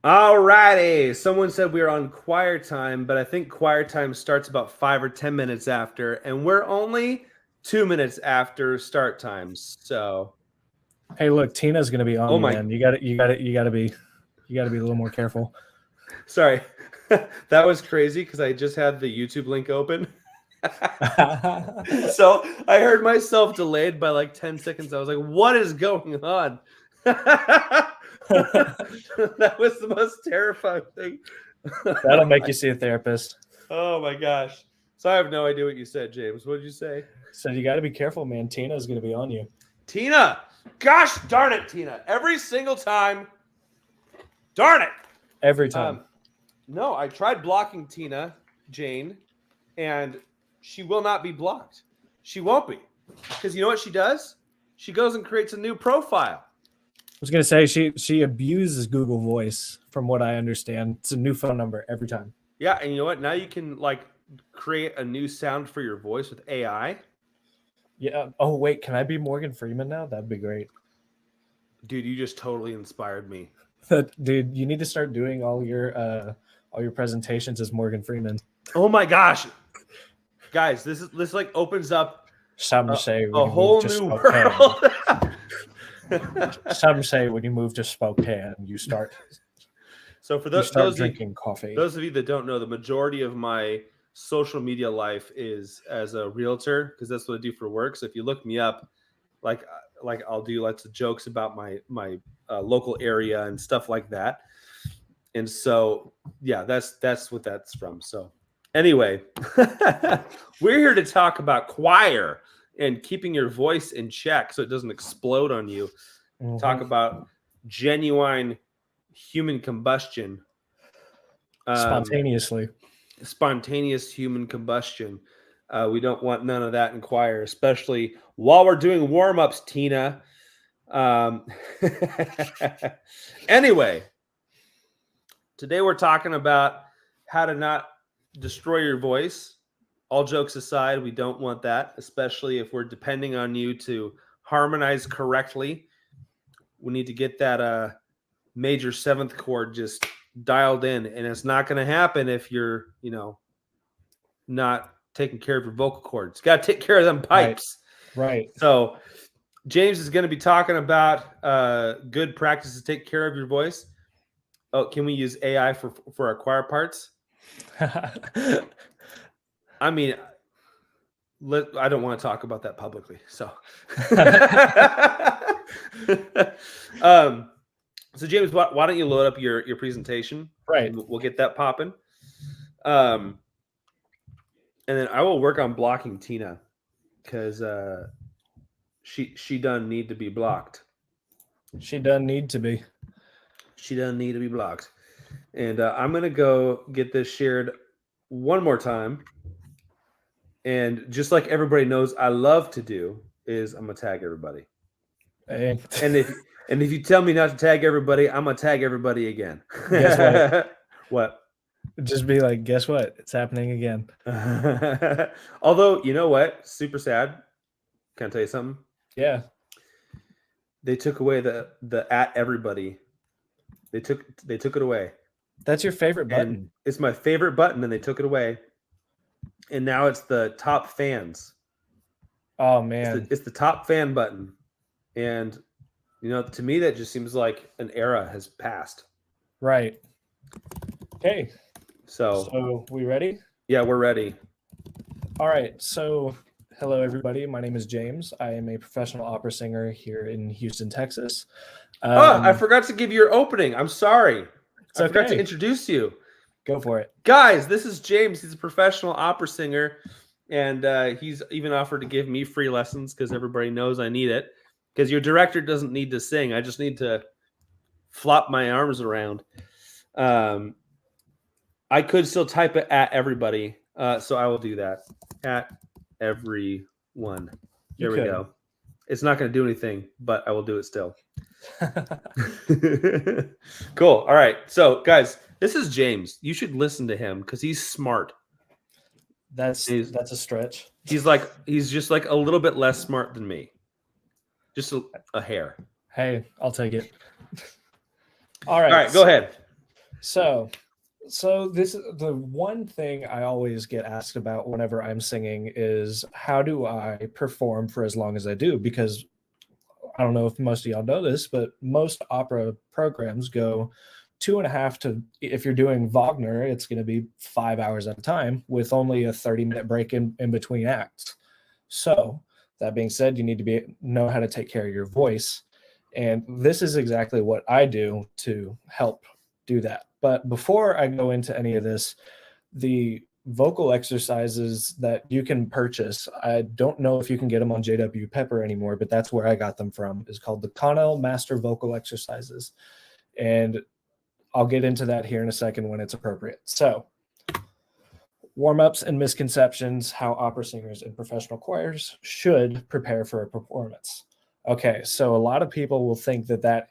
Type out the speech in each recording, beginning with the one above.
All righty. Someone said we were on choir time, but I think choir time starts about 5 or 10 minutes after, and we're only 2 minutes after start times. So, Hey, look, Tina's gonna be on oh you, my, man. You gotta be a little more careful. sorry, that was crazy because I just had the YouTube link open. So I heard myself delayed by like 10 seconds. I was like, what is going on? That was the most terrifying thing. That'll make you see a therapist. Oh my gosh. So I have no idea what you said, James. What did you say? So you got to be careful, man. Tina's gonna be on you Tina. Gosh darn it, Tina. Every single time. Darn it. every time. No, I tried blocking Tina, Jane, and she will not be blocked. She won't be. Because you know what she does? She goes and creates a new profile. I was gonna say she abuses Google Voice, from what I understand. It's a new phone number every time. Yeah, and you know what? Now you can like create a new sound for your voice with AI. Yeah. Oh wait, can I be Morgan Freeman now? That'd be great. Dude, you just totally inspired me. Dude, you need to start doing all your presentations as Morgan Freeman. Oh my gosh. Guys, this like opens up Some say a whole new world. Some say when you move to Spokane, you start So for those drinking coffee. Those of you that don't know, the majority of my social media life is as a realtor because that's what I do for work. So if you look me up, like I'll do lots of jokes about my local area and stuff like that. And so yeah, that's what that's from. So anyway, we're here to talk about choir and keeping your voice in check so it doesn't explode on you. Mhm. Talk about genuine human combustion. Spontaneous human combustion. We don't want none of that in choir, especially while we're doing warm-ups, Tina. Anyway, today we're talking about how to not destroy your voice. All jokes aside, we don't want that, especially if we're depending on you to harmonize correctly. We need to get that major seventh chord just dialed in, and it's not going to happen if you're, not taking care of your vocal cords. Got to take care of them pipes. Right. So James is going to be talking about good practices to take care of your voice. Oh, can we use AI for our choir parts? I mean, I don't want to talk about that publicly. So, so James, why don't you load up your presentation? Right. We'll get that popping. And then I will work on blocking Tina because she doesn't need to be blocked. She doesn't need to be. She doesn't need to be blocked. And I'm going to go get this shared one more time. And just like everybody knows I love to do is I'm going to tag everybody. Hey. And if you tell me not to tag everybody, I'm going to tag everybody again. Guess what? What? Just be like, guess what? It's happening again. Although, you know what? Super sad. Can I tell you something? Yeah. They took away the at everybody. They took it away. That's your favorite button. And it's my favorite button, and they took it away. And now it's the top fans. Oh man. It's the top fan button. And to me that just seems like an era has passed. Right. Okay. So we ready? Yeah, we're ready. All right. So hello everybody. My name is James. I am a professional opera singer here in Houston, Texas. I forgot to give you your opening. I'm sorry. I forgot to introduce you. Go for it. Guys, this is James. He's a professional opera singer, and he's even offered to give me free lessons because everybody knows I need it. Because your director doesn't need to sing. I just need to flop my arms around. I could still type it at everybody, so I will do that. At everyone. There we go. It's not going to do anything, but I will do it still. Cool. All right. So, guys, this is James. You should listen to him because he's smart. That's a stretch. He's just like a little bit less smart than me. Just a hair. Hey, I'll take it. All right. All right. Go ahead. So this is the one thing I always get asked about whenever I'm singing is how do I perform for as long as I do? Because I don't know if most of y'all know this, but most opera programs go 2.5 to, if you're doing Wagner, it's going to be 5 hours at a time with only a 30-minute break in between acts. So that being said, you need to know how to take care of your voice. And this is exactly what I do to help do that. But before I go into any of this, the vocal exercises that you can purchase, I don't know if you can get them on JW Pepper anymore, but that's where I got them from, is called the Connell Master Vocal Exercises. And I'll get into that here in a second when it's appropriate. So warm-ups and misconceptions, how opera singers and professional choirs should prepare for a performance. Okay, so a lot of people will think that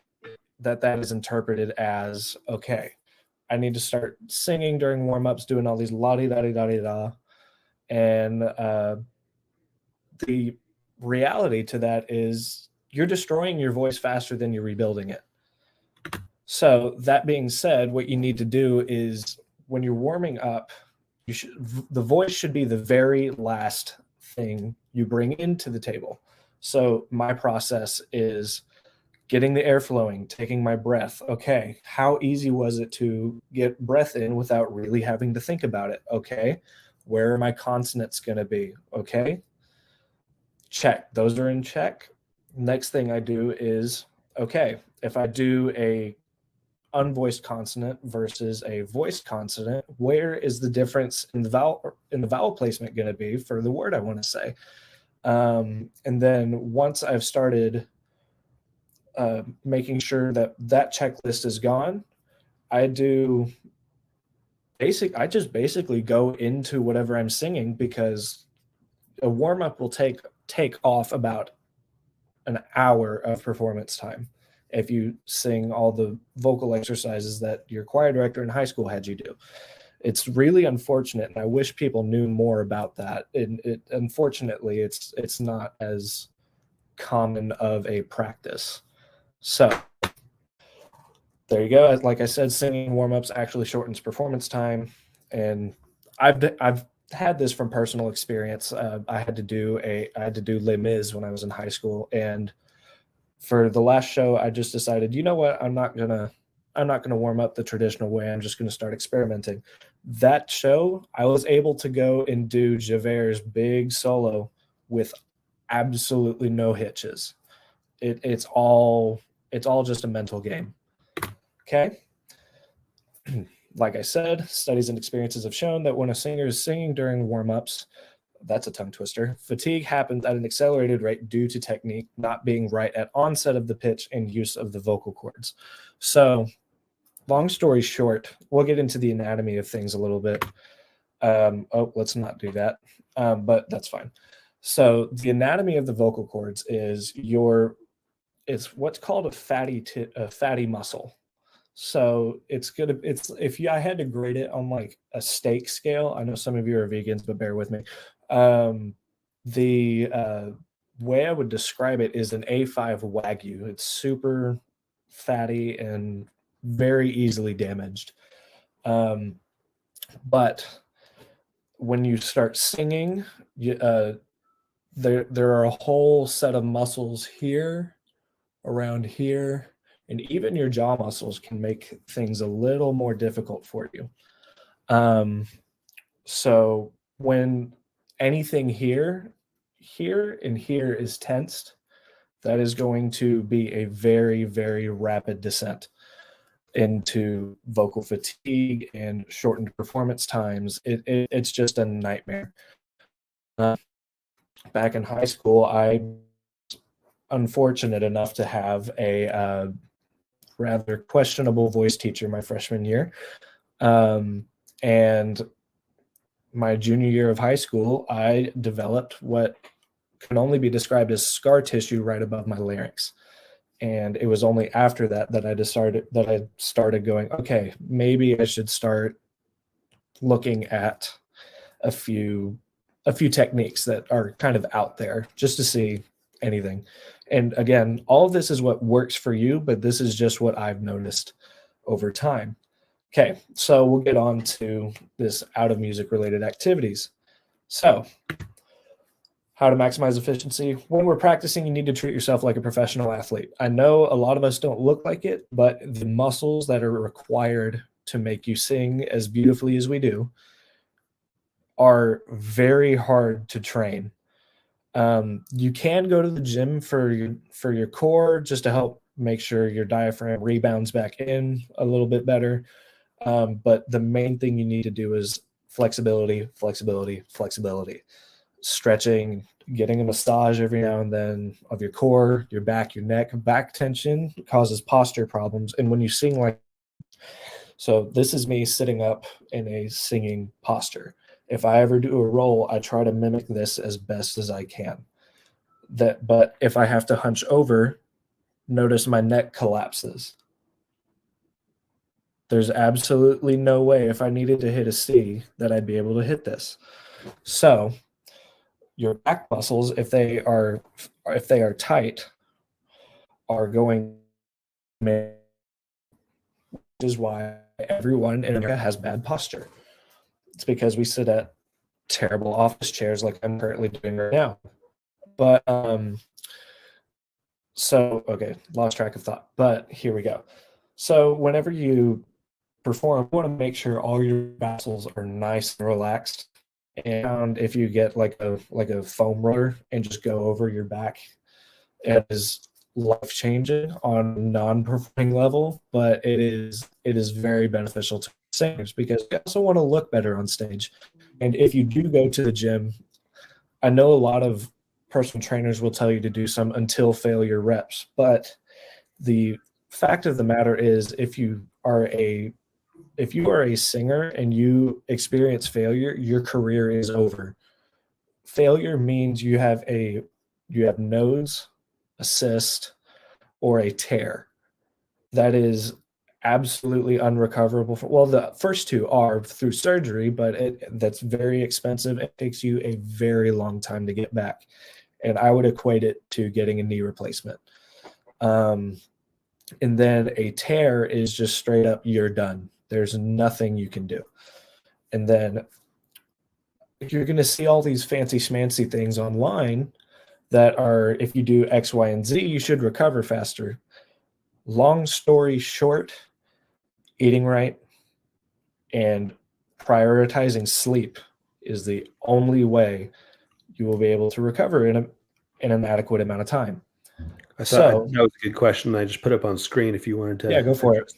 is interpreted as, okay, I need to start singing during warm-ups, doing all these la-di-da-di-da-di-da. And the reality to that is you're destroying your voice faster than you're rebuilding it. So that being said, what you need to do is when you're warming up, the voice should be the very last thing you bring into the table. So my process is getting the air flowing, taking my breath. Okay, how easy was it to get breath in without really having to think about it? Okay, where are my consonants going to be? Okay, check. Those are in check. Next thing I do is, okay, if I do a unvoiced consonant versus a voiced consonant, where is the difference in the vowel placement going to be for the word I want to say? And then once I've started making sure that checklist is gone, I just basically go into whatever I'm singing, because a warm-up will take off about an hour of performance time if you sing all the vocal exercises that your choir director in high school had you do. It's really unfortunate, and I wish people knew more about that. And unfortunately, it's not as common of a practice. So there you go. Like I said, singing warm-ups actually shortens performance time, and I've had this from personal experience. I had to do Les Mis when I was in high school, and for the last show, I just decided, you know what, I'm not gonna warm up the traditional way. I'm just gonna start experimenting. That show, I was able to go and do Javert's big solo with absolutely no hitches. It's all just a mental game. Okay. Like I said, studies and experiences have shown that when a singer is singing during warm-ups, that's a tongue twister, fatigue happens at an accelerated rate due to technique not being right at onset of the pitch and use of the vocal cords. So long story short, we'll get into the anatomy of things a little bit. Let's not do that, but that's fine. So the anatomy of the vocal cords is it's what's called a fatty muscle. So I had to grade it on like a steak scale. I know some of you are vegans, but bear with me. The way I would describe it is an A5 Wagyu. It's super fatty and very easily damaged. But when you start singing, there are a whole set of muscles here, around here, and even your jaw muscles can make things a little more difficult for you. So when anything here, and here is tensed, that is going to be a very, very rapid descent into vocal fatigue and shortened performance times. It's just a nightmare. Back in high school, I was unfortunate enough to have a rather questionable voice teacher my freshman year. And my junior year of high school, I developed what can only be described as scar tissue right above my larynx. And it was only after that I started going, okay, maybe I should start looking at a few techniques that are kind of out there just to see anything. And again, all of this is what works for you, but this is just what I've noticed over time. Okay, so we'll get on to this out of music related activities. So, how to maximize efficiency. When we're practicing, you need to treat yourself like a professional athlete. I know a lot of us don't look like it, but the muscles that are required to make you sing as beautifully as we do are very hard to train. You can go to the gym for your core just to help make sure your diaphragm rebounds back in a little bit better. But the main thing you need to do is flexibility, flexibility, flexibility, stretching, getting a massage every now and then of your core, your back, your neck. Back tension causes posture problems. And when you sing like, so this is me sitting up in a singing posture. If I ever do a roll, I try to mimic this as best as I can. But if I have to hunch over, notice my neck collapses. There's absolutely no way if I needed to hit a C that I'd be able to hit this. So your back muscles, if they are tight, are going, which is why everyone in America has bad posture. It's because we sit at terrible office chairs like I'm currently doing right now. But so okay, lost track of thought. But here we go. So whenever you perform, you want to make sure all your muscles are nice and relaxed. And if you get like a foam roller and just go over your back, it is life changing on a non-performing level, but it is very beneficial to singers because you also want to look better on stage. And if you do go to the gym, I know a lot of personal trainers will tell you to do some until failure reps, but the fact of the matter is if you are a singer and you experience failure, your career is over. Failure means you have nodes, a cyst, or a tear. That is absolutely unrecoverable. Well, the first two are through surgery, but that's very expensive. It takes you a very long time to get back. And I would equate it to getting a knee replacement. And then a tear is just straight up, you're done. There's nothing you can do. And then you're going to see all these fancy schmancy things online that are, if you do X, Y, and Z, you should recover faster. Long story short, eating right and prioritizing sleep is the only way you will be able to recover in an adequate amount of time. I thought that was a good question. I just put up on screen if you wanted to. Yeah, go for it.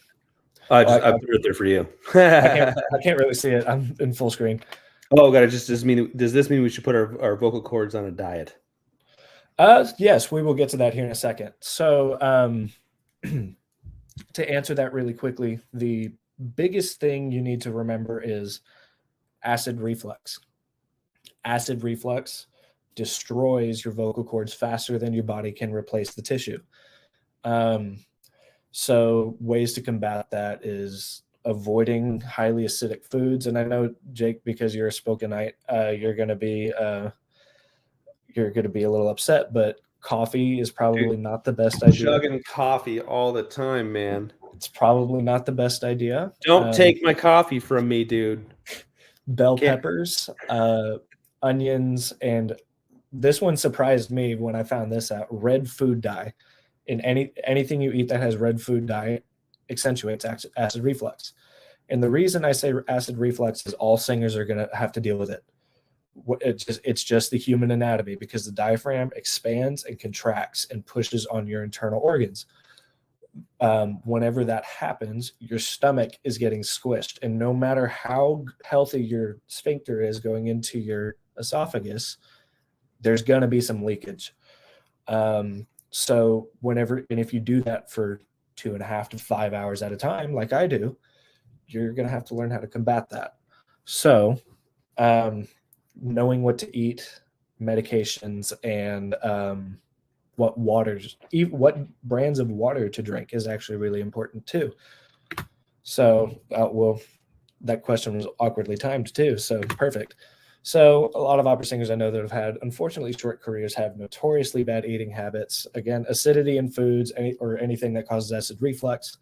I put it there for you. I can't really see it. I'm in full screen. Oh God! Does this mean we should put our vocal cords on a diet? Yes, we will get to that here in a second. So to answer that really quickly, the biggest thing you need to remember is acid reflux. Acid reflux destroys your vocal cords faster than your body can replace the tissue. So ways to combat that is avoiding highly acidic foods. And I know, Jake, because you're a Spokenite, you're going to be a little upset, but coffee is probably not the best idea. Chugging coffee all the time, man. It's probably not the best idea. Don't take my coffee from me, dude. Bell peppers, onions, and this one surprised me when I found this out. Red food dye. In anything you eat that has red food dye accentuates acid reflux. And the reason I say acid reflux is all singers are going to have to deal with it. It's just the human anatomy because the diaphragm expands and contracts and pushes on your internal organs. Whenever that happens, your stomach is getting squished. And no matter how healthy your sphincter is going into your esophagus, there's going to be some leakage. So if you do that for 2.5 to 5 hours at a time, like I do, you're going to have to learn how to combat that. So, knowing what to eat, medications, and what brands of water to drink is actually really important too. So, that question was awkwardly timed too. So perfect. So a lot of opera singers I know that have had, unfortunately, short careers have notoriously bad eating habits. Again, acidity in foods or anything that causes acid reflux.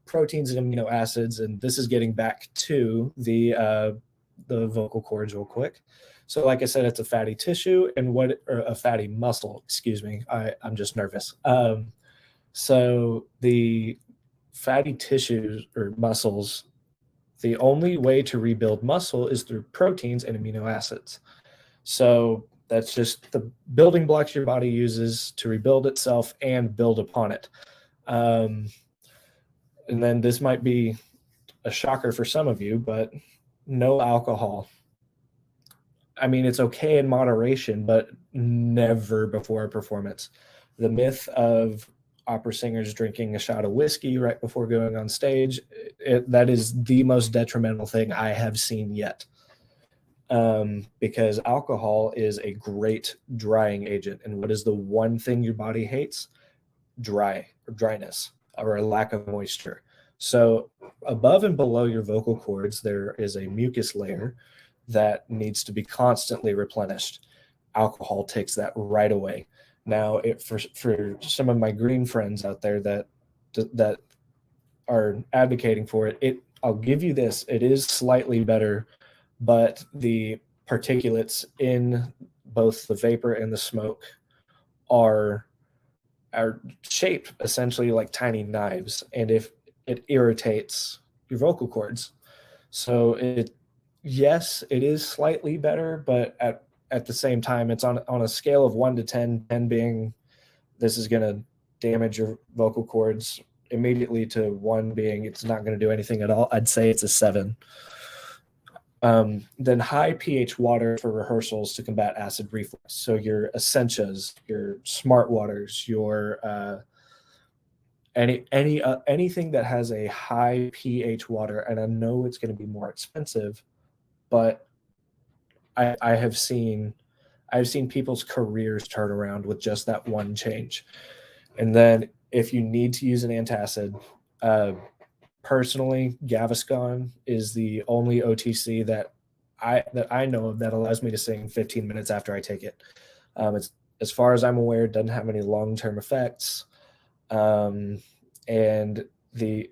proteins and amino acids, and this is getting back to the vocal cords real quick. So like I said, it's a fatty tissue and or a fatty muscle, excuse me. I'm just nervous. So the fatty tissues or muscles, the only way to rebuild muscle is through proteins and amino acids. So that's just the building blocks your body uses to rebuild itself and build upon it. And then this might be a shocker for some of you, but no alcohol. I mean, it's okay in moderation, but never before a performance. The myth of opera singers drinking a shot of whiskey right before going on stage, that is the most detrimental thing I have seen yet. Because alcohol is a great drying agent. And what is the one thing your body hates? Dryness or a lack of moisture. So above and below your vocal cords, there is a mucus layer that needs to be constantly replenished. Alcohol takes that right away. Now, for some of my green friends out there that are advocating for it, I'll give you this: it is slightly better, but the particulates in both the vapor and the smoke are shaped essentially like tiny knives, and if it irritates your vocal cords, so yes, it is slightly better, but at the same time, it's on a scale of 1 to 10, 10 being this is going to damage your vocal cords immediately to 1 being it's not going to do anything at all. I'd say it's a 7. Then high pH water for rehearsals to combat acid reflux. So your Essentias, your Smart Waters, your anything that has a high pH water, and I know it's going to be more expensive, but I've seen people's careers turn around with just that one change. And then if you need to use an antacid, personally, Gaviscon is the only OTC that I know of that allows me to sing 15 minutes after I take it. It's, as far as I'm aware, it doesn't have any long-term effects, and the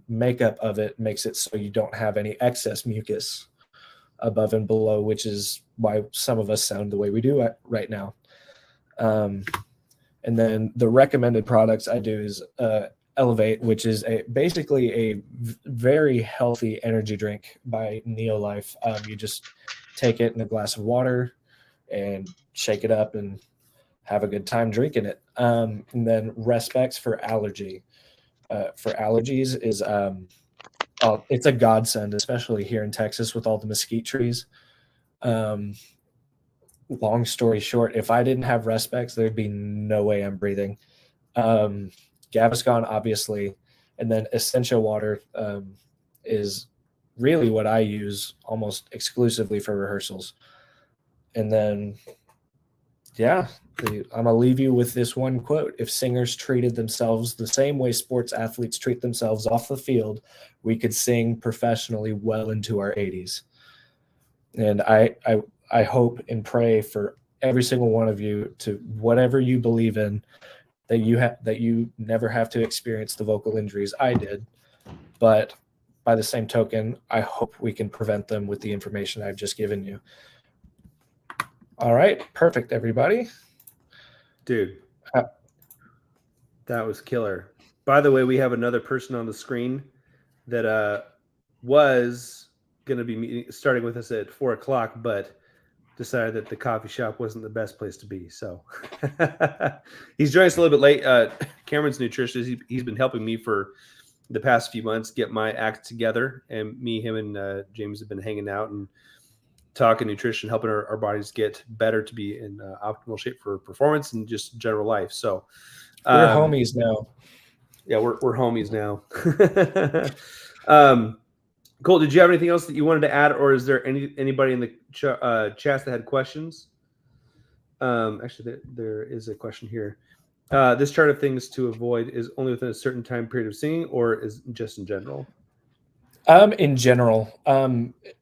makeup of it makes it so you don't have any excess mucus above and below, which is why some of us sound the way we do right now. And then the recommended products I do is Elevate, which is basically a very healthy energy drink by Neolife. You just take it in a glass of water and shake it up and have a good time drinking it. And then Respex for allergies is it's a godsend, especially here in Texas with all the mesquite trees. Long story short, if I didn't have Respex, there'd be no way I'm breathing. Gaviscon, obviously, and then Essentia water is really what I use almost exclusively for rehearsals. And then, yeah, I'm going to leave you with this one quote. If singers treated themselves the same way sports athletes treat themselves off the field, we could sing professionally well into our 80s. And I hope and pray for every single one of you, to whatever you believe in, that you never have to experience the vocal injuries I did. But by the same token, I hope we can prevent them with the information I've just given you. All right, perfect, everybody. Dude, that was killer. By the way, we have another person on the screen that was going to be starting with us at 4:00, but decided that the coffee shop wasn't the best place to be. So he's joining us a little bit late. Cameron's nutritionist. He's been helping me for the past few months get my act together, and him and James have been hanging out and talking nutrition, helping our bodies get better to be in optimal shape for performance and just general life. So we're homies now. Yeah, we're homies now. Cole, did you have anything else that you wanted to add, or is there anybody in the chat that had questions? Actually, there is a question here. This chart of things to avoid is only within a certain time period of singing, or is just in general? In general,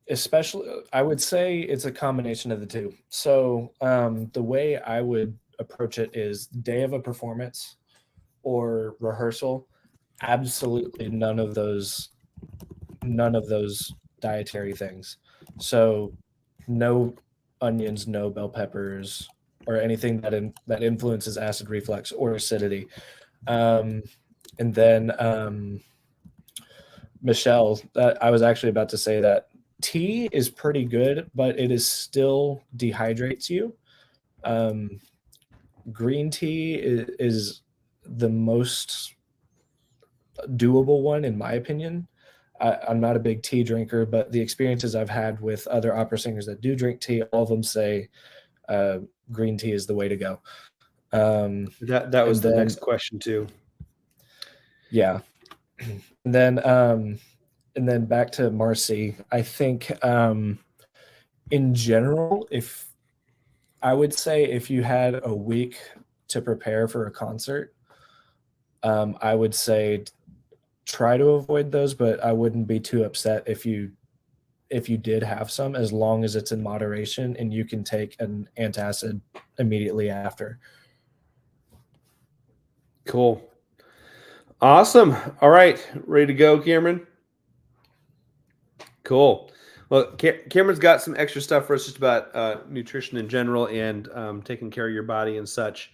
especially, I would say it's a combination of the two. So the way I would approach it is day of a performance or rehearsal. absolutely none of those dietary things. So no onions, no bell peppers, or anything that influences acid reflux or acidity. And then Michelle, I was actually about to say that tea is pretty good, but it is still dehydrates you. Um, green tea is the most doable one, in my opinion. I'm not a big tea drinker, but the experiences I've had with other opera singers that do drink tea, all of them say green tea is the way to go. That was And the then, next question too. yeah, and then back to Marcy. I think in general, if I would say if you had a week to prepare for a concert, I would say try to avoid those, but I wouldn't be too upset if you did have some, as long as it's in moderation and you can take an antacid immediately after. Cool. Awesome. All right. Ready to go, Cameron? Cool. Well, Cameron's got some extra stuff for us just about nutrition in general and taking care of your body and such.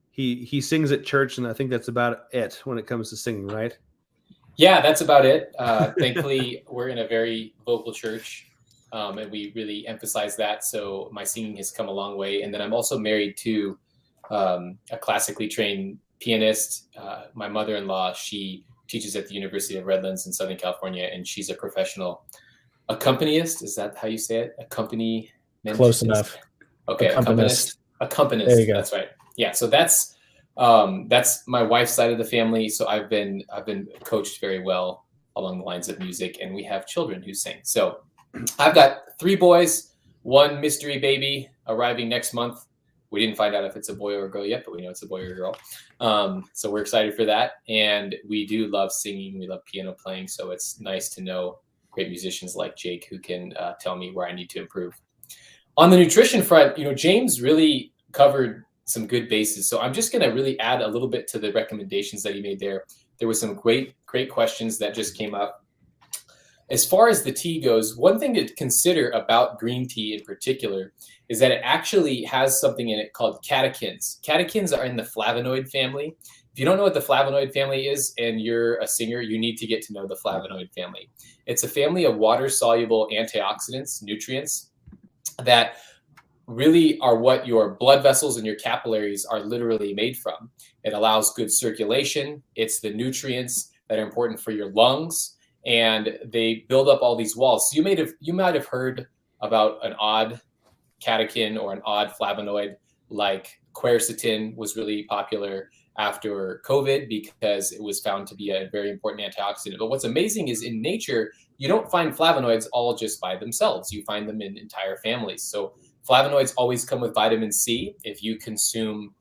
He sings at church, and I think that's about it when it comes to singing, right? Yeah, that's about it. Thankfully, we're in a very vocal church, and we really emphasize that. So my singing has come a long way. And then I'm also married to a classically trained pianist. My mother-in-law, she teaches at the University of Redlands in Southern California, and she's a professional accompanist. Is that how you say it? Accompaniment? Close enough. Okay, Accompanist. Accompanist. There you go. That's right. Yeah. So that's my wife's side of the family. So I've been coached very well along the lines of music, and we have children who sing. So I've got 3 boys, 1 mystery baby arriving next month. We didn't find out if it's a boy or a girl yet, but we know it's a boy or a girl. So we're excited for that. And we do love singing. We love piano playing. So it's nice to know great musicians like Jake who can tell me where I need to improve. On the nutrition front, James really covered some good bases. So I'm just going to really add a little bit to the recommendations that he made there. There were some great questions that just came up. As far as the tea goes, one thing to consider about green tea in particular is that it actually has something in it called catechins. Catechins are in the flavonoid family. If you don't know what the flavonoid family is and you're a singer, you need to get to know the flavonoid family. It's a family of water-soluble antioxidants, nutrients, that really are what your blood vessels and your capillaries are literally made from. It allows good circulation. It's the nutrients that are important for your lungs, and they build up all these walls. So you might have heard about an odd catechin or an odd flavonoid, like quercetin was really popular after COVID because it was found to be a very important antioxidant. But what's amazing is in nature, you don't find flavonoids all just by themselves. You find them in entire families. So flavonoids always come with vitamin C. If you consume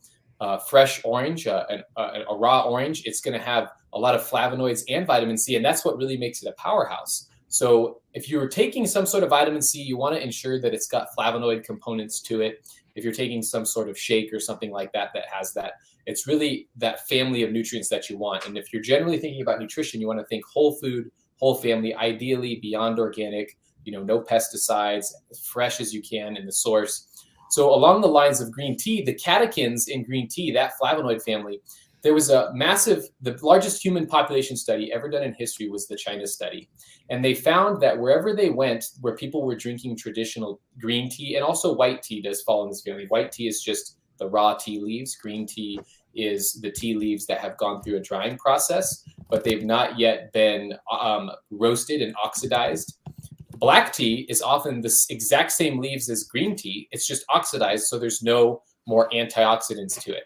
fresh orange, a raw orange, it's going to have a lot of flavonoids and vitamin C, and that's what really makes it a powerhouse. So if you're taking some sort of vitamin C, you want to ensure that it's got flavonoid components to it. If you're taking some sort of shake or something like that that has that, it's really that family of nutrients that you want. And if you're generally thinking about nutrition, you want to think whole food, whole family, ideally beyond organic, no pesticides, as fresh as you can in the source. So along the lines of green tea, the catechins in green tea, that flavonoid family, there was the largest human population study ever done in history was the China study. And they found that wherever they went, where people were drinking traditional green tea, and also white tea does fall in this family. White tea is just the raw tea leaves. Green tea is the tea leaves that have gone through a drying process, but they've not yet been roasted and oxidized. Black tea is often the exact same leaves as green tea. It's just oxidized, so there's no more antioxidants to it.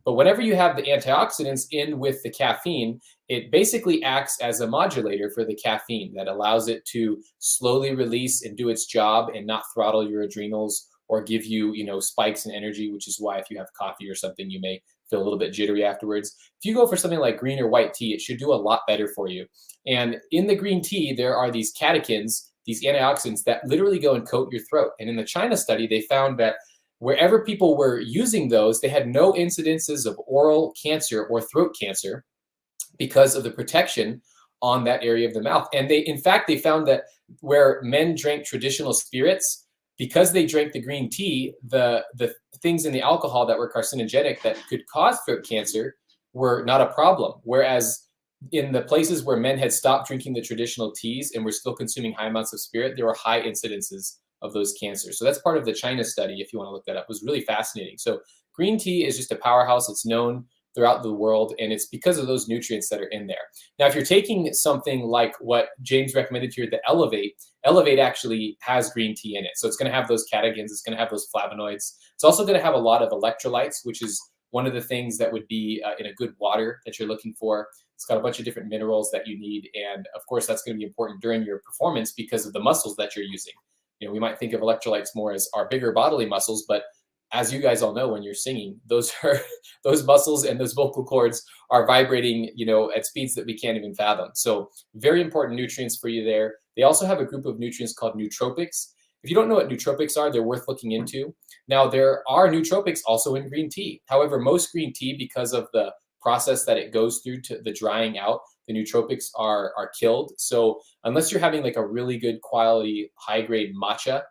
But whenever you have the antioxidants in with the caffeine, it basically acts as a modulator for the caffeine that allows it to slowly release and do its job and not throttle your adrenals or give you, spikes in energy, which is why if you have coffee or something, you may feel a little bit jittery afterwards. If you go for something like green or white tea, it should do a lot better for you. And in the green tea, there are these catechins, these antioxidants that literally go and coat your throat. And in the China study, they found that wherever people were using those, they had no incidences of oral cancer or throat cancer because of the protection on that area of the mouth. And in fact, they found that where men drank traditional spirits, because they drank the green tea, the things in the alcohol that were carcinogenic that could cause throat cancer were not a problem. Whereas in the places where men had stopped drinking the traditional teas and were still consuming high amounts of spirit, there were high incidences of those cancers. So that's part of the China study, if you want to look that up. It was really fascinating. So green tea is just a powerhouse. It's known throughout the world, and it's because of those nutrients that are in there. Now, if you're taking something like what James recommended here, the Elevate actually has green tea in it. So it's going to have those catechins, it's going to have those flavonoids. It's also going to have a lot of electrolytes, which is one of the things that would be in a good water that you're looking for. It's got a bunch of different minerals that you need. And of course, that's going to be important during your performance because of the muscles that you're using. You know, we might think of electrolytes more as our bigger bodily muscles, but as you guys all know, when you're singing, those muscles and those vocal cords are vibrating, you know, at speeds that we can't even fathom. So very important nutrients for you there. They also have a group of nutrients called nootropics. If you don't know what nootropics are, they're worth looking into. Now, there are nootropics also in green tea. However, most green tea, because of the process that it goes through to the drying out, the nootropics are killed. So unless you're having like a really good quality, high grade matcha,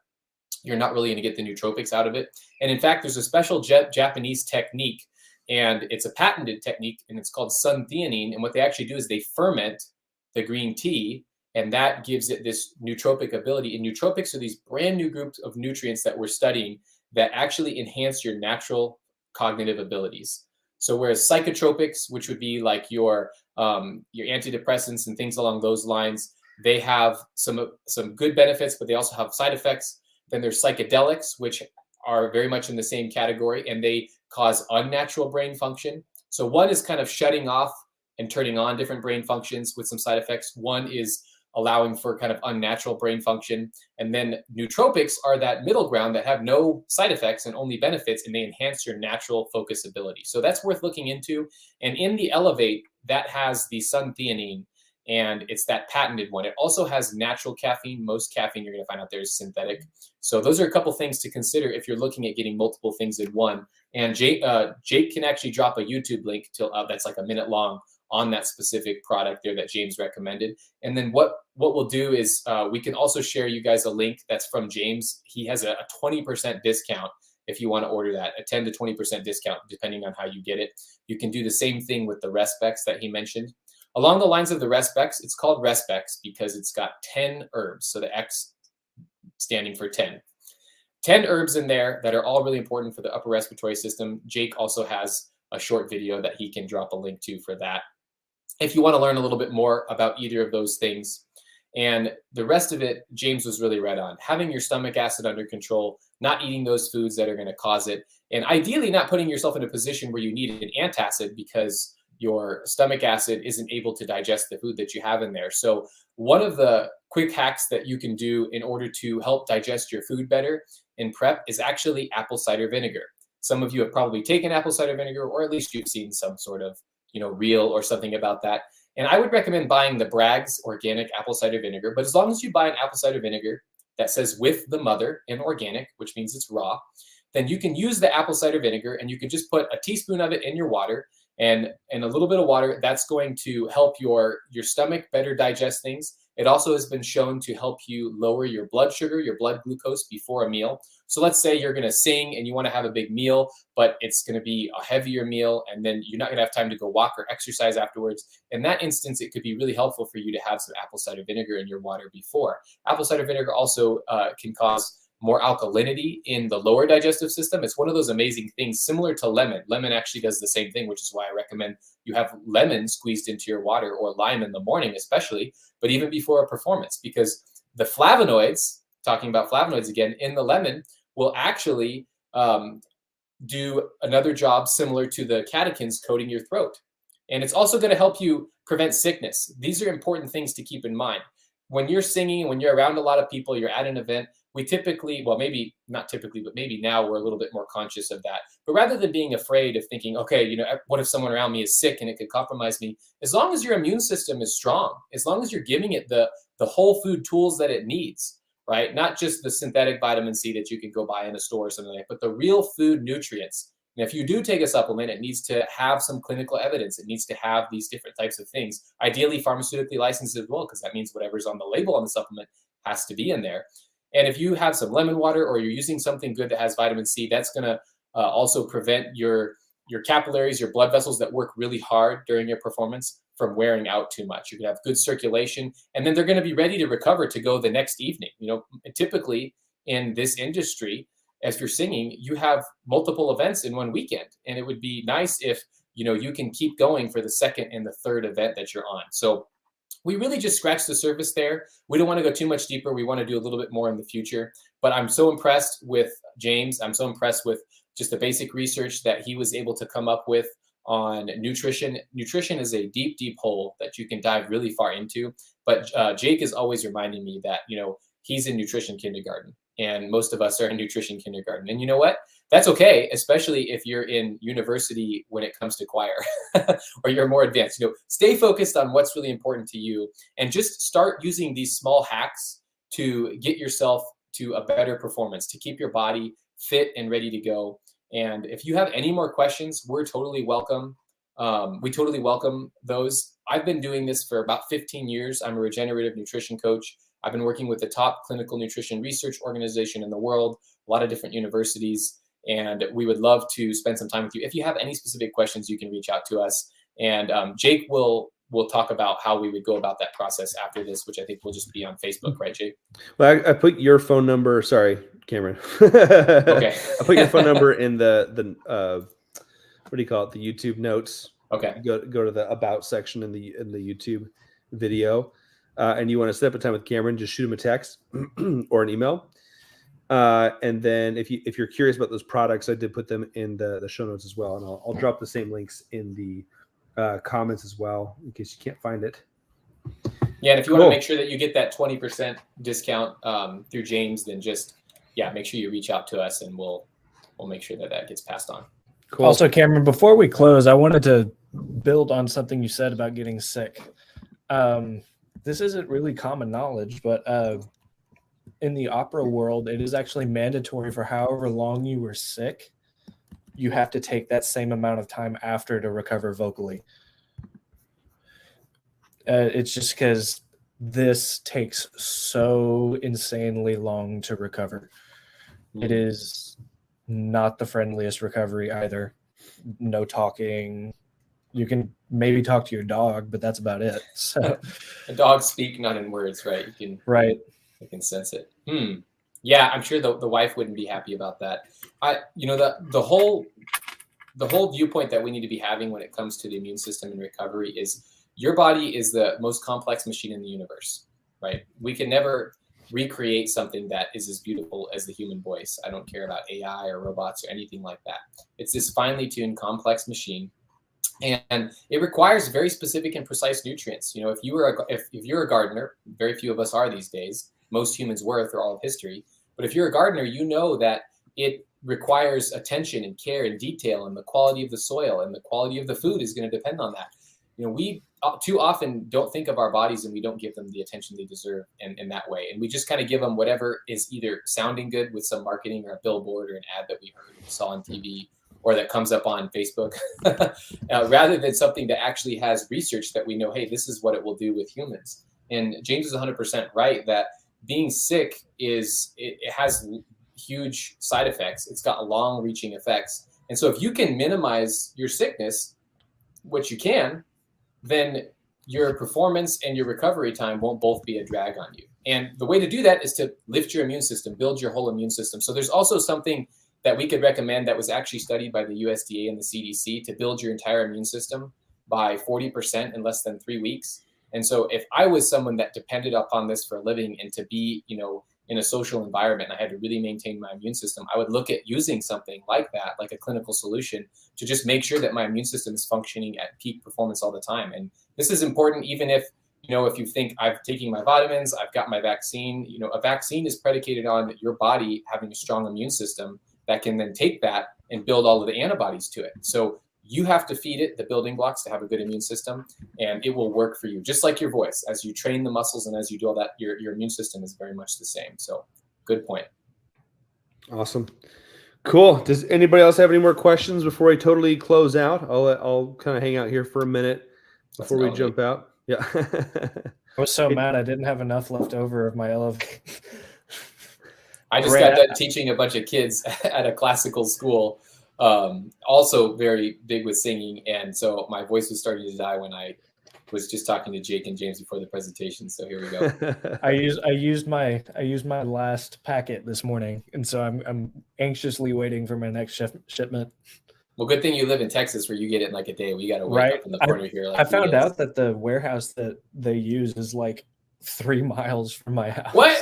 you're not really going to get the nootropics out of it. And in fact, there's a special Japanese technique, and it's a patented technique, and it's called sun-theanine. And what they actually do is they ferment the green tea, and that gives it this nootropic ability. And nootropics are these brand new groups of nutrients that we're studying that actually enhance your natural cognitive abilities. So whereas psychotropics, which would be like your antidepressants and things along those lines, they have some good benefits, but they also have side effects. Then there's psychedelics, which are very much in the same category, and they cause unnatural brain function. So one is kind of shutting off and turning on different brain functions with some side effects. One is allowing for kind of unnatural brain function. And then nootropics are that middle ground that have no side effects and only benefits, and they enhance your natural focus ability. So that's worth looking into. And in the Elevate, that has the sun-theanine, and it's that patented one. It also has natural caffeine. Most caffeine you're going to find out there is synthetic. So those are a couple things to consider if you're looking at getting multiple things in one. And Jake can actually drop a YouTube link that's like a minute long on that specific product there that James recommended. And then what we'll do is we can also share you guys a link that's from James. He has a 20% discount if you want to order that, a 10 to 20% discount depending on how you get it. You can do the same thing with the Respex that he mentioned. Along the lines of the Respex, it's called Respex because it's got 10 herbs. So the X standing for 10. 10 herbs in there that are all really important for the upper respiratory system. Jake also has a short video that he can drop a link to for that, if you want to learn a little bit more about either of those things. And the rest of it, James was really right on. Having your stomach acid under control, not eating those foods that are going to cause it, and ideally not putting yourself in a position where you need an antacid because your stomach acid isn't able to digest the food that you have in there. So one of the quick hacks that you can do in order to help digest your food better in prep is actually apple cider vinegar. Some of you have probably taken apple cider vinegar, or at least you've seen some sort of, reel or something about that. And I would recommend buying the Bragg's organic apple cider vinegar. But as long as you buy an apple cider vinegar that says with the mother in organic, which means it's raw, then you can use the apple cider vinegar, and you can just put a teaspoon of it in your water and a little bit of water. That's going to help your stomach better digest things. It also has been shown to help you lower your blood sugar, your blood glucose before a meal. So let's say you're going to sing and you want to have a big meal, but it's going to be a heavier meal, and then you're not going to have time to go walk or exercise afterwards. In that instance, it could be really helpful for you to have some apple cider vinegar in your water before. Apple cider vinegar also can cause more alkalinity in the lower digestive system. It's one of those amazing things, similar to lemon. Lemon actually does the same thing, which is why I recommend you have lemon squeezed into your water, or lime in the morning especially, but even before a performance, because the flavonoids, talking about flavonoids again, in the lemon will actually do another job similar to the catechins coating your throat. And it's also going to help you prevent sickness. These are important things to keep in mind. When you're singing, when you're around a lot of people, you're at an event, we typically, well, maybe not typically, but maybe now we're a little bit more conscious of that. But rather than being afraid of thinking, okay, what if someone around me is sick and it could compromise me? As long as your immune system is strong, as long as you're giving it the whole food tools that it needs, right? Not just the synthetic vitamin C that you can go buy in a store or something like that, but the real food nutrients And if you do take a supplement, it needs to have some clinical evidence. It needs to have these different types of things, ideally pharmaceutically licensed as well, because that means whatever's on the label on the supplement has to be in there. And if you have some lemon water or you're using something good that has vitamin C, that's going to also prevent your capillaries, your blood vessels that work really hard during your performance from wearing out too much. You're going to have good circulation, and then they're going to be ready to recover to go the next evening. Typically in this industry, as you're singing, you have multiple events in one weekend, and it would be nice if you can keep going for the second and the third event that you're on. So we really just scratched the surface there. We don't want to go too much deeper. We want to do a little bit more in the future. But I'm so impressed with James. I'm so impressed with just the basic research that he was able to come up with on nutrition. Nutrition is a deep, deep hole that you can dive really far into. But Jake is always reminding me that, he's in nutrition kindergarten, and most of us are in nutrition kindergarten. And you know what? That's okay, especially if you're in university when it comes to choir or you're more advanced. Stay focused on what's really important to you and just start using these small hacks to get yourself to a better performance, to keep your body fit and ready to go. And if you have any more questions, we're totally welcome. We totally welcome those. I've been doing this for about 15 years. I'm a regenerative nutrition coach. I've been working with the top clinical nutrition research organization in the world, a lot of different universities, and we would love to spend some time with you. If you have any specific questions, you can reach out to us. And Jake will talk about how we would go about that process after this, which I think will just be on Facebook, right, Jake? Well, I put your phone number. Sorry, Cameron. Okay. I put your phone number in the what do you call it? The YouTube notes. Okay. Go to the about section in the YouTube video, and you want to set up a time with Cameron, just shoot him a text or an email. And then if you're curious about those products, I did put them in the show notes as well, and I'll drop the same links in the comments as well in case you can't find it. Yeah, and if you want to make sure that you get that 20% discount through James, then just make sure you reach out to us, and we'll make sure that gets passed on. Cool. Also, Cameron, before we close, I wanted to build on something you said about getting sick. This isn't really common knowledge, but in the opera world, it is actually mandatory for however long you were sick, you have to take that same amount of time after to recover vocally. It's just because this takes so insanely long to recover. It is not the friendliest recovery either. No talking. You can maybe talk to your dog, but that's about it. So dogs speak not in words, right? You can sense it. Yeah, I'm sure the wife wouldn't be happy about that. The whole viewpoint that we need to be having when it comes to the immune system and recovery is your body is the most complex machine in the universe, right? We can never recreate something that is as beautiful as the human voice. I don't care about AI or robots or anything like that. It's this finely tuned, complex machine, and it requires very specific and precise nutrients. If you're a gardener, very few of us are these days. Most humans were through all of history. But if you're a gardener, you know that it requires attention and care and detail, and the quality of the soil and the quality of the food is going to depend on that. We too often don't think of our bodies, and we don't give them the attention they deserve in that way. And we just kind of give them whatever is either sounding good with some marketing or a billboard or an ad that we heard or saw on TV or that comes up on Facebook, rather than something that actually has research that we know, hey, this is what it will do with humans. And James is 100% right that being sick it has huge side effects. It's got long-reaching effects. And so if you can minimize your sickness, which you can, then your performance and your recovery time won't both be a drag on you. And the way to do that is to lift your immune system, build your whole immune system. So there's also something that we could recommend that was actually studied by the USDA and the CDC to build your entire immune system by 40% in less than 3 weeks. And so if I was someone that depended upon this for a living and to be, in a social environment, and I had to really maintain my immune system, I would look at using something like that, like a clinical solution, to just make sure that my immune system is functioning at peak performance all the time. And this is important, even if you think I've taken my vitamins, I've got my vaccine. A vaccine is predicated on your body having a strong immune system that can then take that and build all of the antibodies to it. So you have to feed it the building blocks to have a good immune system, and it will work for you. Just like your voice, as you train the muscles and as you do all that, your immune system is very much the same. So good point. Awesome. Cool. Does anybody else have any more questions before I totally close out? I'll kind of hang out here for a minute before we jump out. Yeah. I was so mad I didn't have enough left over of my elevate. I just got done teaching a bunch of kids at a classical school, also very big with singing, and so my voice was starting to die when I was just talking to Jake and James before the presentation. So here we go. I used my last packet this morning, and so I'm anxiously waiting for my next shipment. Well, good thing you live in Texas where you get it in like a day. We got to wait up in the corner here. Like I found out that the warehouse that they use is like 3 miles from my house. What?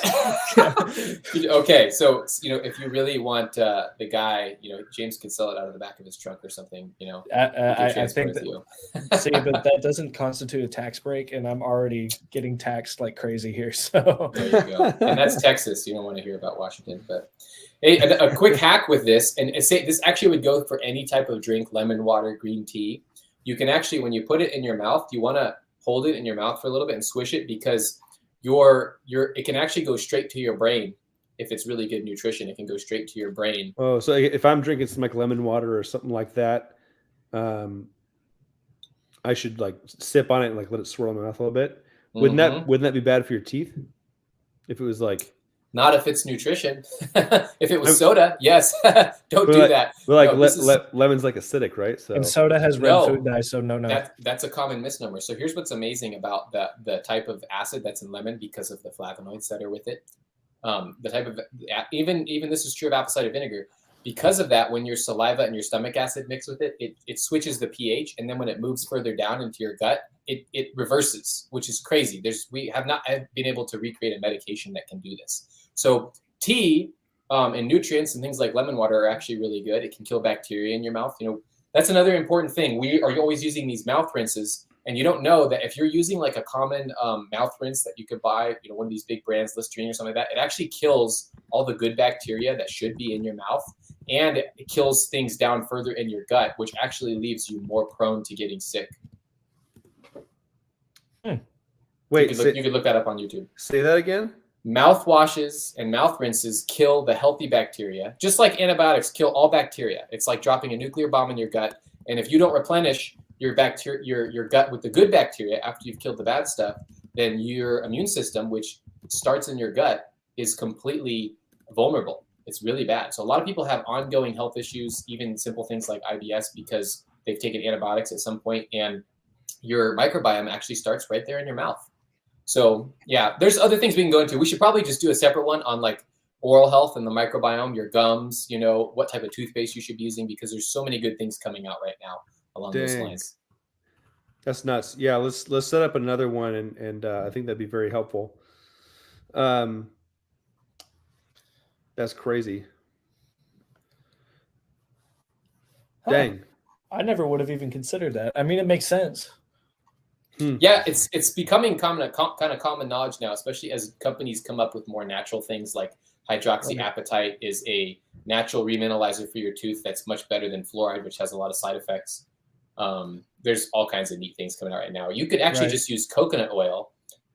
Okay, so if you really want the guy, James could sell it out of the back of his trunk or something. I think that. See, but that doesn't constitute a tax break, and I'm already getting taxed like crazy here. So there you go. And that's Texas. You don't want to hear about Washington, but hey, a quick hack with this, and say this actually would go for any type of drink: lemon water, green tea. You can actually, when you put it in your mouth, you want to hold it in your mouth for a little bit and swish it, because it can actually go straight to your brain. If it's really good nutrition, it can go straight to your brain. Oh, so if I'm drinking some like lemon water or something like that, I should like sip on it and like let it swirl in my mouth a little bit. Wouldn't that be bad for your teeth? If it was like, not if it's nutrition. If it was soda, yes. Don't do that. Well, lemon's like acidic, right? So and soda has red food dye, so no. That's a common misnomer. So here's what's amazing about the type of acid that's in lemon, because of the flavonoids that are with it. The type of even this is true of apple cider vinegar. Because of that, when your saliva and your stomach acid mix with it, it switches the pH, and then when it moves further down into your gut, it reverses, which is crazy. We have not been able to recreate a medication that can do this. So tea and nutrients and things like lemon water are actually really good. It can kill bacteria in your mouth. That's another important thing. We are always using these mouth rinses, and you don't know that if you're using like a common mouth rinse that you could buy, one of these big brands, Listerine or something like that, it actually kills all the good bacteria that should be in your mouth, and it kills things down further in your gut, which actually leaves you more prone to getting sick. Wait, you could look that up on YouTube. Say that again. Mouthwashes and mouth rinses kill the healthy bacteria, just like antibiotics kill all bacteria. It's like dropping a nuclear bomb in your gut, and if you don't replenish your gut with the good bacteria after you've killed the bad stuff, then your immune system, which starts in your gut, is completely vulnerable. It's really bad. So a lot of people have ongoing health issues, even simple things like IBS, because they've taken antibiotics at some point, and your microbiome actually starts right there in your mouth. So yeah, there's other things we can go into. We should probably just do a separate one on like oral health and the microbiome, your gums, what type of toothpaste you should be using, because there's so many good things coming out right now along those lines. That's nuts. Yeah, let's set up another one, and I think that'd be very helpful. That's crazy. Dang. I never would have even considered that. I mean, it makes sense. Yeah, it's becoming kind of common knowledge now, especially as companies come up with more natural things, like hydroxyapatite is a natural remineralizer for your tooth that's much better than fluoride, which has a lot of side effects. There's all kinds of neat things coming out right now. You could actually just use coconut oil,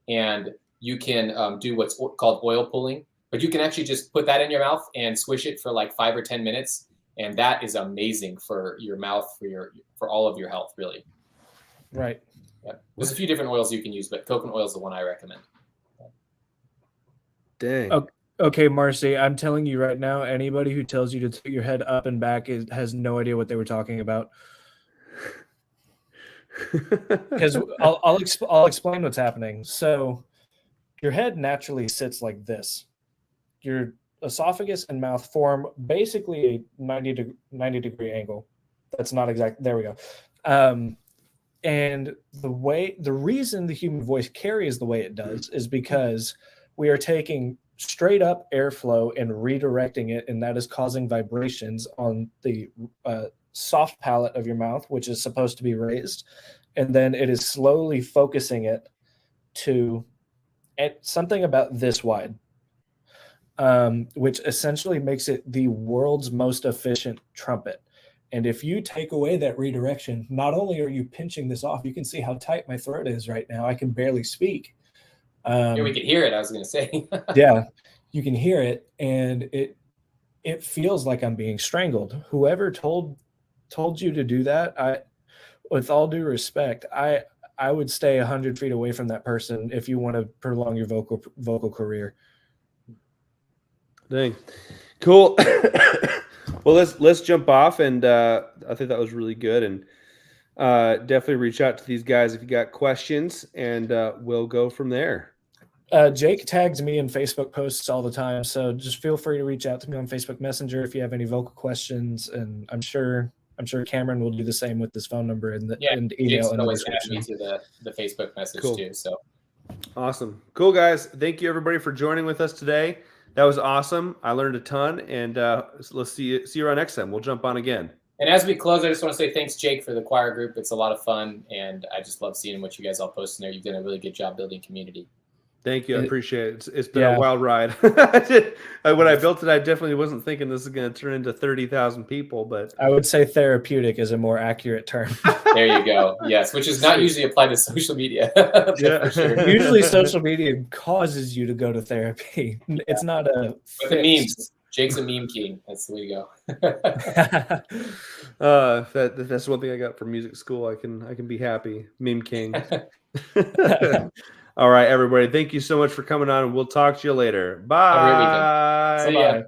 and you can do what's called oil pulling, but you can actually just put that in your mouth and swish it for like 5 or 10 minutes, and that is amazing for your mouth, for all of your health, really. Right. Yeah. There's a few different oils you can use, but coconut oil is the one I recommend. Dang. Okay, Marcy, I'm telling you right now, anybody who tells you to tilt your head up and back has no idea what they were talking about. Because I'll explain what's happening. So your head naturally sits like this. Your esophagus and mouth form basically a 90 degree angle. That's not exact. There we go. And the reason the human voice carries the way it does is because we are taking straight up airflow and redirecting it, and that is causing vibrations on the soft palate of your mouth, which is supposed to be raised, and then it is slowly focusing it to something about this wide, which essentially makes it the world's most efficient trumpet. And if you take away that redirection, not only are you pinching this off, you can see how tight my throat is right now. I can barely speak. We can hear it, I was going to say. Yeah, you can hear it. And it feels like I'm being strangled. Whoever told you to do that, with all due respect, I would stay 100 feet away from that person if you want to prolong your vocal career. Dang, cool. Well, let's jump off, and I think that was really good, and definitely reach out to these guys if you got questions, and we'll go from there. Jake tags me in Facebook posts all the time, so just feel free to reach out to me on Facebook Messenger if you have any vocal questions, and I'm sure Cameron will do the same with this phone number and and email in the description. Me to the Facebook message too. So awesome, cool guys. Thank you everybody for joining with us today. That was awesome. I learned a ton, and let's see you around next time. We'll jump on again. And as we close, I just want to say thanks, Jake, for the choir group. It's a lot of fun, and I just love seeing what you guys all post in there. You've done a really good job building community. Thank you. I appreciate it. It's been a wild ride. When I built it, I definitely wasn't thinking this is going to turn into 30,000 people, but I would say therapeutic is a more accurate term. There you go. Yes, which is not usually applied to social media. Yeah, for sure. Usually social media causes you to go to therapy. It's not a With the memes. Jake's a meme king. That's the way to go. That's one thing I got from music school. I can be happy. Meme king. All right, everybody. Thank you so much for coming on, and we'll talk to you later. Bye. Have a great weekend. See ya.